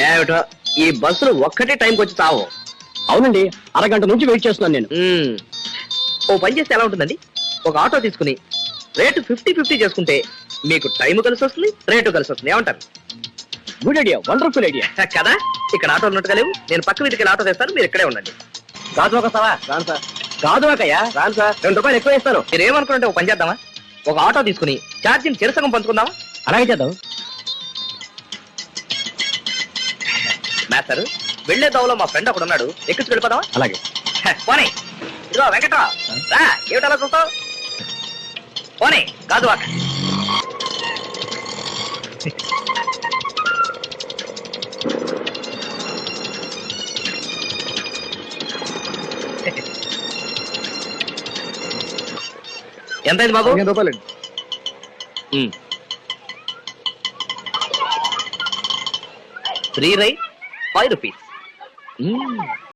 ఏమిటో ఈ బస్సులు ఒక్కటే టైంకి వచ్చి చావు. అవునండి, అరగంట నుంచి వెయిట్ చేస్తున్నాను నేను. ఓ పని చేస్తే ఎలా ఉంటుందండి, ఒక ఆటో తీసుకుని రేటు 50-50 చేసుకుంటే మీకు టైం కలిసి వస్తుంది, రేటు కలిసి వస్తుంది. ఏమంటారు? Good idea, wonderful idea. కదా, ఇక్కడ ఆటోలు ఉన్నట్టుగా లేవు. నేను పక్క వీధికి ఆటో తెస్తాను, మీరు ఇక్కడే ఉండండి. గాజు వస్తావా? రాను సార్. గాజు వాకయ్యా? రాను సార్, 2 రూపాయలు ఎక్కువ ఇస్తాను. మీరు ఏమనుకుంటే ఒక పని చేద్దామా, ఒక ఆటో తీసుకుని ఛార్జీని చిరసగం పంచుకుందామా? అలాగే చేద్దాం. మాస్టర్, వెళ్లే దోవలో మా ఫ్రెండ్ ఒకడు ఉన్నాడు, ఎక్కించుకు వెళ్ళిపోదామా? అలాగే. పోనీ. ఇదిగో వెంకట్రావు, రా. ఏమిటి అలా చూస్తావు? పోనీ కాదు వాక. ఎంతైంది బాబు? 15 రూపాయలండి. Free ride 5 rupees.